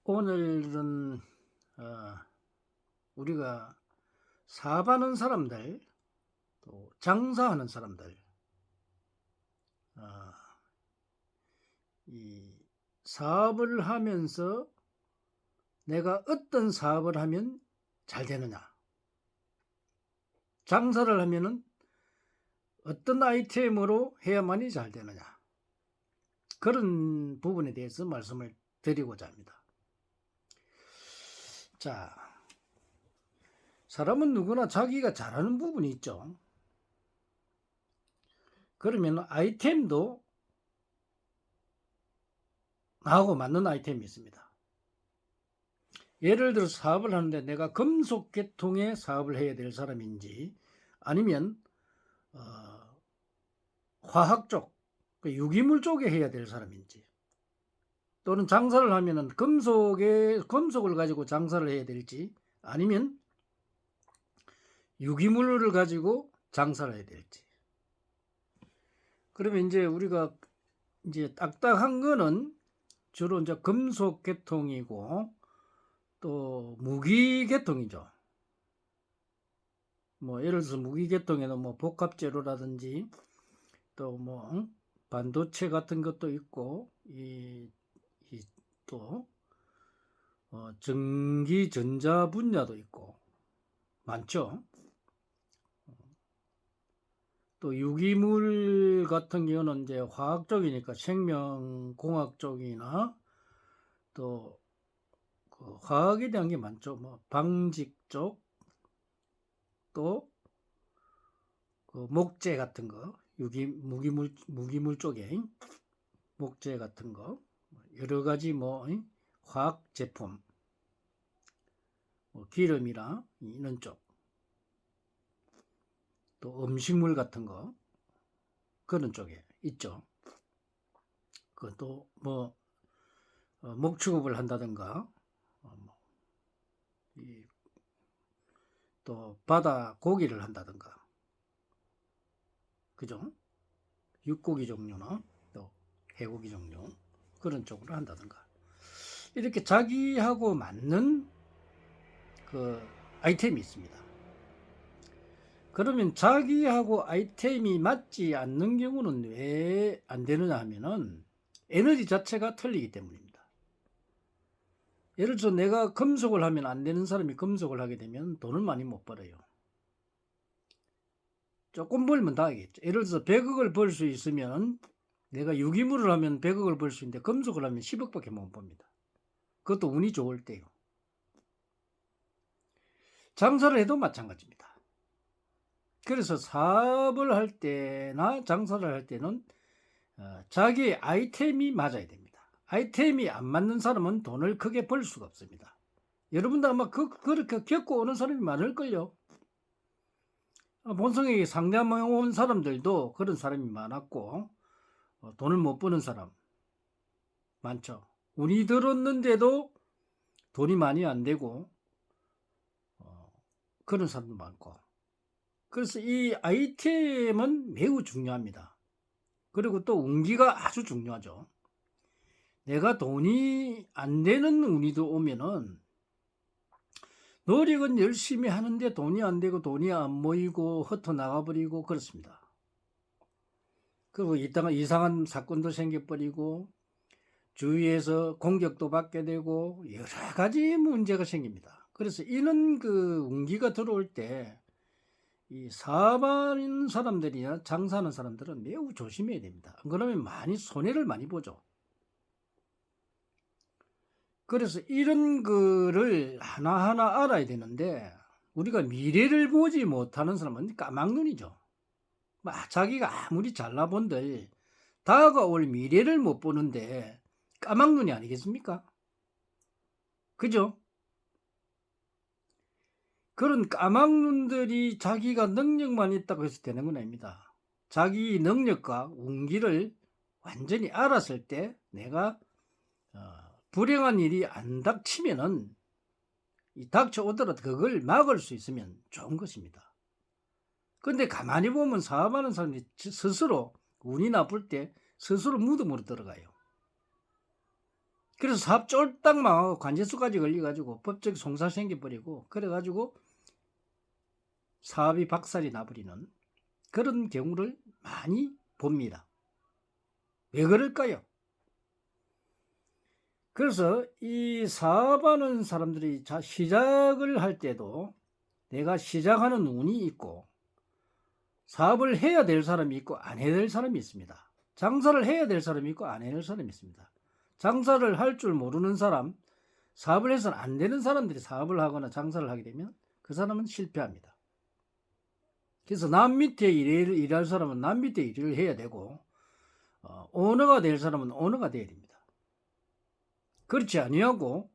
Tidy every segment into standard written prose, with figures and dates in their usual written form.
오늘은 우리가 사업하는 사람들, 또 장사하는 사람들, 이 사업을 하면서 내가 어떤 사업을 하면 잘 되느냐, 장사를 하면은 어떤 아이템으로 해야만이 잘 되느냐, 그런 부분에 대해서 말씀을 드리고자 합니다. 자, 사람은 누구나 자기가 잘하는 부분이 있죠. 그러면 아이템도 나하고 맞는 아이템이 있습니다. 예를 들어 사업을 하는데 내가 금속 계통의 사업을 해야 될 사람인지, 아니면 화학 쪽, 유기물 쪽에 해야 될 사람인지, 또는 장사를 하면은 금속을 가지고 장사를 해야 될지, 아니면 유기물을 가지고 장사를 해야 될지. 그러면 이제 우리가 이제 딱딱한 거는 주로 이제 금속 계통이고, 또 무기 계통이죠. 뭐 예를 들어서 무기 계통에는 뭐 복합 재료라든지, 또 뭐 반도체 같은 것도 있고, 또 전기 전자 분야도 있고 많죠. 또 유기물 같은 경우는 이제 화학 쪽이니까 생명공학 쪽이나 또 그 화학에 대한 게 많죠. 뭐 방직 쪽, 또 그 목재 같은 거, 무기물 쪽에 목재 같은 거, 여러 가지 뭐 화학 제품, 뭐 기름이나 이런 쪽, 또 음식물 같은 거, 그런 쪽에 있죠. 그것도 뭐 목축업을 한다든가, 또 바다 고기를 한다든가, 그죠? 육고기 종류나 또 해고기 종류, 그런 쪽으로 한다든가, 이렇게 자기하고 맞는 그 아이템이 있습니다. 그러면 자기하고 아이템이 맞지 않는 경우는 왜 안 되느냐 하면은 에너지 자체가 틀리기 때문입니다. 예를 들어서 내가 금속을 하면 안 되는 사람이 금속을 하게 되면 돈을 많이 못 벌어요. 조금 벌면 다 하겠죠. 예를 들어서 100억을 벌 수 있으면 내가 유기물을 하면 100억을 벌 수 있는데 금속을 하면 10억밖에 못 법니다. 그것도 운이 좋을 때요. 장사를 해도 마찬가지입니다. 그래서 사업을 할 때나 장사를 할 때는 자기의 아이템이 맞아야 됩니다. 아이템이 안 맞는 사람은 돈을 크게 벌 수가 없습니다. 여러분도 아마 그렇게 겪고 오는 사람이 많을걸요. 본성에게 상담해온 사람들도 그런 사람이 많았고, 돈을 못 버는 사람 많죠. 운이 들었는데도 돈이 많이 안 되고, 그런 사람도 많고. 그래서 이 아이템은 매우 중요합니다. 그리고 또 운기가 아주 중요하죠. 내가 돈이 안 되는 운이도 오면은 노력은 열심히 하는데 돈이 안 되고 돈이 안 모이고 흩어 나가버리고 그렇습니다. 그리고 이상한 사건도 생겨버리고 주위에서 공격도 받게 되고 여러 가지 문제가 생깁니다. 그래서 이런 그 운기가 들어올 때 이 사업하는 사람들이나 장사하는 사람들은 매우 조심해야 됩니다. 그러면 손해를 많이 보죠. 그래서 이런 거를 하나하나 알아야 되는데, 우리가 미래를 보지 못하는 사람은 까막눈이죠. 자기가 아무리 잘나본들 다가올 미래를 못 보는데 까막눈이 아니겠습니까? 그죠? 그런 까막눈들이 자기가 능력만 있다고 해서 되는 건 아닙니다. 자기 능력과 운기를 완전히 알았을 때 내가 불행한 일이 안 닥치면은 닥쳐오더라도 그걸 막을 수 있으면 좋은 것입니다. 근데 가만히 보면 사업하는 사람이 스스로 운이 나쁠 때 스스로 무덤으로 들어가요. 그래서 사업 쫄딱 망하고 관제수까지 걸려가지고 법적 송사 생겨버리고 그래가지고 사업이 박살이 나버리는 그런 경우를 많이 봅니다. 왜 그럴까요? 그래서 이 사업하는 사람들이 시작을 할 때도 내가 시작하는 운이 있고 사업을 해야 될 사람이 있고 안 해야 될 사람이 있습니다. 장사를 해야 될 사람이 있고 안 해야 될 사람이 있습니다. 장사를 할 줄 모르는 사람, 사업을 해서는 안 되는 사람들이 사업을 하거나 장사를 하게 되면 그 사람은 실패합니다. 그래서 남 밑에 일할 사람은 남 밑에 일을 해야 되고 오너가 될 사람은 오너가 돼야 됩니다. 그렇지 아니하고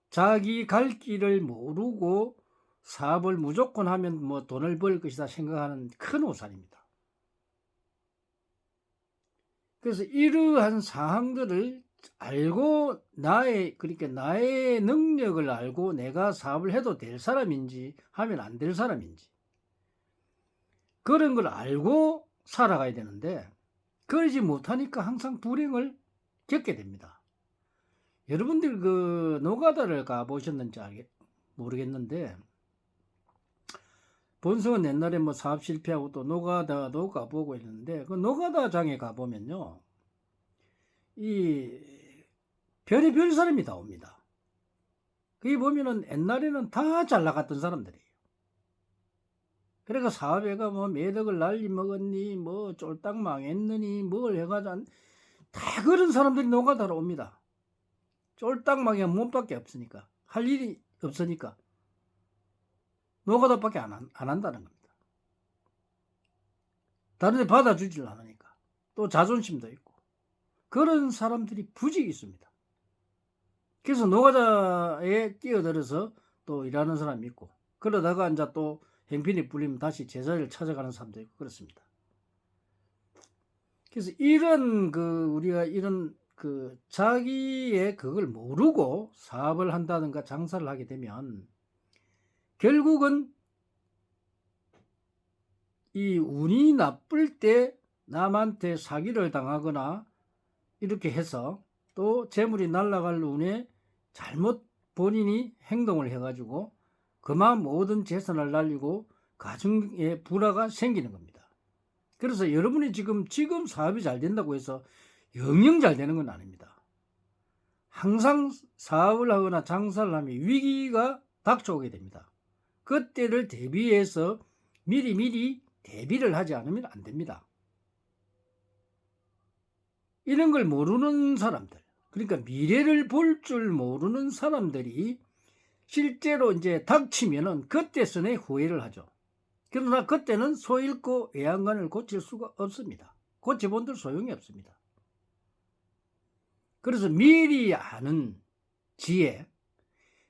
자기 갈 길을 모르고 사업을 무조건 하면 뭐 돈을 벌 것이다 생각하는 큰 오산입니다. 그래서 이러한 사항들을 알고 그러니까 나의 능력을 알고 내가 사업을 해도 될 사람인지 하면 안 될 사람인지 그런 걸 알고 살아가야 되는데 그러지 못하니까 항상 불행을 겪게 됩니다. 여러분들 그 노가다를 가보셨는지 모르겠는데 본성은 옛날에 뭐 사업 실패하고 또 노가다도 가보고 있는데 그 노가다장에 가보면요 이 별의별 사람이 다 옵니다. 거기 보면은 옛날에는 다 잘 나갔던 사람들이에요. 그러니까 사업에가 뭐 매덕을 날리 먹었니 뭐 쫄딱 망했느니 뭘 해가지고 다 그런 사람들이 노가다로 옵니다. 쫄딱 망하면 몸밖에 없으니까 할 일이 없으니까 노가다밖에 안 한다는 겁니다. 다른 데 받아주질 않으니까 또 자존심도 있고 그런 사람들이 부직이 있습니다. 그래서 노가다에 끼어들어서 또 일하는 사람이 있고 그러다가 이제 또 행편이 불리면 다시 제자리를 찾아가는 사람도 있고 그렇습니다. 그래서 우리가 이런 자기의 그걸 모르고 사업을 한다든가 장사를 하게 되면 결국은 이 운이 나쁠 때 남한테 사기를 당하거나 이렇게 해서 또 재물이 날아갈 운에 잘못 본인이 행동을 해가지고 그만 모든 재산을 날리고 가정에 불화가 생기는 겁니다. 그래서 여러분이 지금 사업이 잘 된다고 해서 영영 잘 되는 건 아닙니다. 항상 사업을 하거나 장사를 하면 위기가 닥쳐오게 됩니다. 그때를 대비해서 미리 대비를 하지 않으면 안 됩니다. 이런 걸 모르는 사람들, 그러니까 미래를 볼 줄 모르는 사람들이 실제로 이제 닥치면은 그때서야 후회를 하죠. 그러나 그때는 소 잃고 외양간을 고칠 수가 없습니다. 고쳐본들 소용이 없습니다. 그래서 미리 아는 지혜,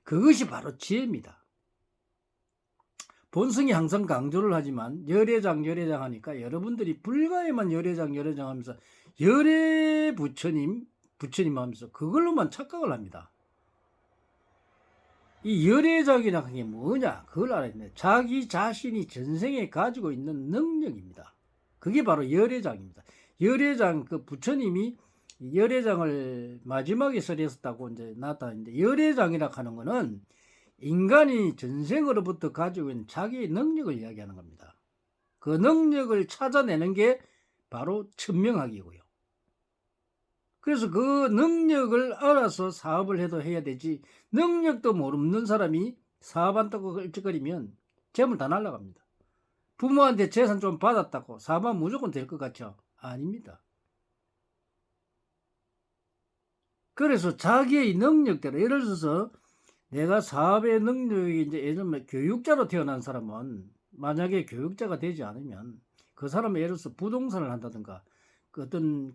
그것이 바로 지혜입니다. 본성이 항상 강조를 하지만 열애장 하니까 여러분들이 불가에만 열애장 하면서 열애 부처님 하면서 그걸로만 착각을 합니다. 이 열애장이라는 게 뭐냐 그걸 알아야 됩니다. 자기 자신이 전생에 가지고 있는 능력입니다. 그게 바로 열애장입니다. 열애장 부처님이 열애장을 마지막에 설했었다고 이제 나타나는데 열애장이라 하는 거는 인간이 전생으로부터 가지고 있는 자기의 능력을 이야기하는 겁니다. 그 능력을 찾아내는 게 바로 천명학이고요. 그래서 그 능력을 알아서 사업을 해도 해야 되지 능력도 모르는 사람이 사업한다고 걸쩍거리면 재물 다 날아갑니다. 부모한테 재산 좀 받았다고 사업하면 무조건 될 것 같죠? 아닙니다. 그래서 자기의 능력대로 예를 들어서 내가 사업의 능력이 이제 예를 들면 교육자로 태어난 사람은 만약에 교육자가 되지 않으면 그 사람은 예를 들어서 부동산을 한다든가 어떤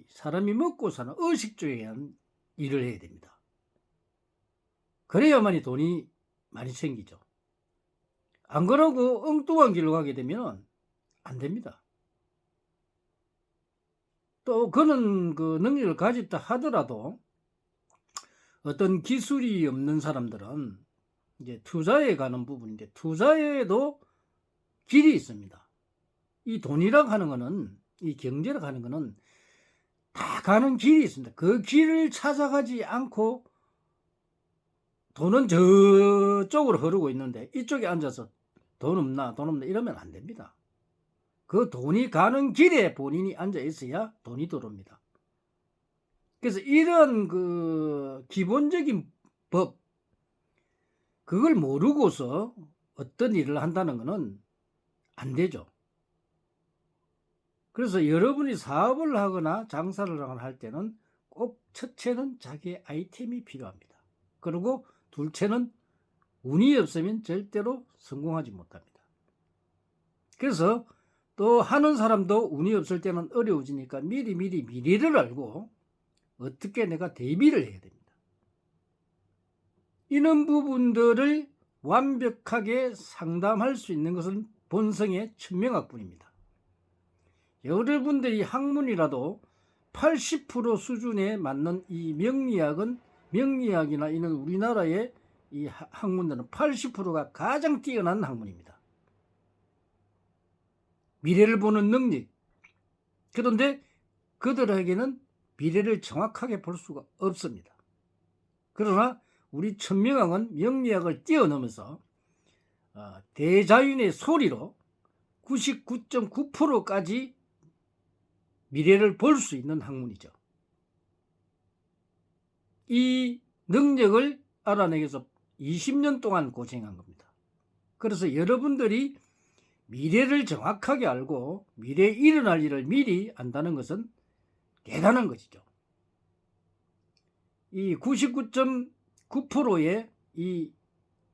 사람이 먹고 사는 의식주에 의한 일을 해야 됩니다. 그래야만이 돈이 많이 생기죠. 안 그러고 엉뚱한 길로 가게 되면 안 됩니다. 또 그런 능력을 가졌다 하더라도 어떤 기술이 없는 사람들은 이제 투자에 가는 부분인데 투자에도 길이 있습니다. 이 돈이라고 하는 거는 이 경제라고 하는 거는 다 가는 길이 있습니다. 그 길을 찾아가지 않고 돈은 저쪽으로 흐르고 있는데 이쪽에 앉아서 돈 없나 이러면 안 됩니다. 그 돈이 가는 길에 본인이 앉아 있어야 돈이 들어옵니다. 그래서 이런 그 기본적인 법, 그걸 모르고서 어떤 일을 한다는 것은 안 되죠. 그래서 여러분이 사업을 하거나 장사를 하거나 할 때는 꼭 첫째는 자기의 아이템이 필요합니다. 그리고 둘째는 운이 없으면 절대로 성공하지 못합니다. 그래서 또 하는 사람도 운이 없을 때는 어려워지니까 미리 미래를 알고 어떻게 내가 대비를 해야 됩니다. 이런 부분들을 완벽하게 상담할 수 있는 것은 본성의 천명학뿐입니다. 여러분들이 학문이라도 80% 수준에 맞는 이 명리학이나 이런 우리나라의 이 학문들은 80%가 가장 뛰어난 학문입니다. 미래를 보는 능력. 그런데 그들에게는 미래를 정확하게 볼 수가 없습니다. 그러나 우리 천명학은 명리학을 뛰어넘어서 대자연의 소리로 99.9%까지 미래를 볼 수 있는 학문이죠. 이 능력을 알아내기 위해서 20년 동안 고생한 겁니다. 그래서 여러분들이 미래를 정확하게 알고 미래에 일어날 일을 미리 안다는 것은 대단한 것이죠. 이 99.9%의 이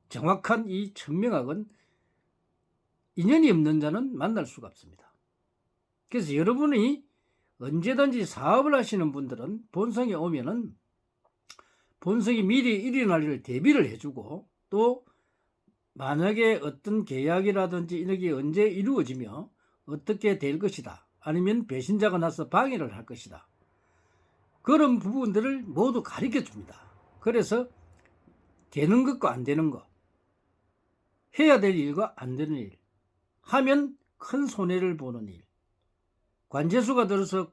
정확한 이 천명학은 인연이 없는 자는 만날 수가 없습니다. 그래서 여러분이 언제든지 사업을 하시는 분들은 본성에 오면은 본성이 미리 일어날 일을 대비를 해주고 또 만약에 어떤 계약이라든지 이런 게 언제 이루어지며 어떻게 될 것이다. 아니면 배신자가 나서 방해를 할 것이다. 그런 부분들을 모두 가르쳐 줍니다. 그래서 되는 것과 안 되는 것, 해야 될 일과 안 되는 일, 하면 큰 손해를 보는 일, 관제수가 들어서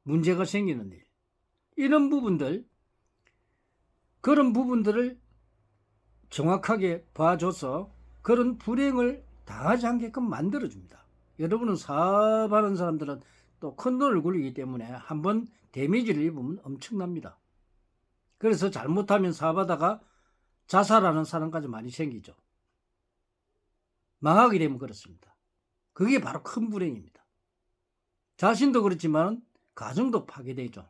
문제가 생기는 일, 이런 부분들, 그런 부분들을 정확하게 봐줘서 그런 불행을 당하지 않게끔 만들어줍니다. 여러분은 사업하는 사람들은 또 큰 돈을 굴리기 때문에 한번 데미지를 입으면 엄청납니다. 그래서 잘못하면 사업하다가 자살하는 사람까지 많이 생기죠. 망하게 되면 그렇습니다. 그게 바로 큰 불행입니다. 자신도 그렇지만 가정도 파괴되죠.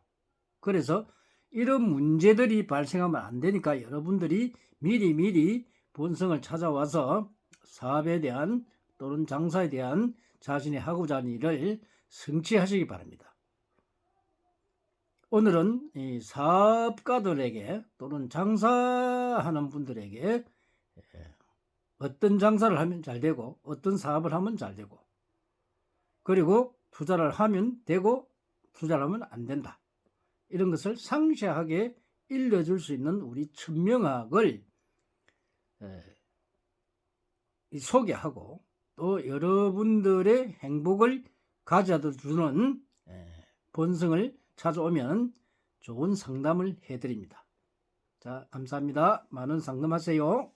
그래서 이런 문제들이 발생하면 안 되니까 여러분들이 미리 본성을 찾아와서 사업에 대한 또는 장사에 대한 자신이 하고자 하는 일을 성취하시기 바랍니다. 오늘은 이 사업가들에게 또는 장사하는 분들에게 어떤 장사를 하면 잘 되고 어떤 사업을 하면 잘 되고 그리고 투자를 하면 되고 투자를 하면 안 된다. 이런 것을 상세하게 일러줄 수 있는 우리 천명학을 소개하고 또 여러분들의 행복을 가져다 주는 본성을 찾아오면 좋은 상담을 해드립니다. 자, 감사합니다. 많은 상담하세요.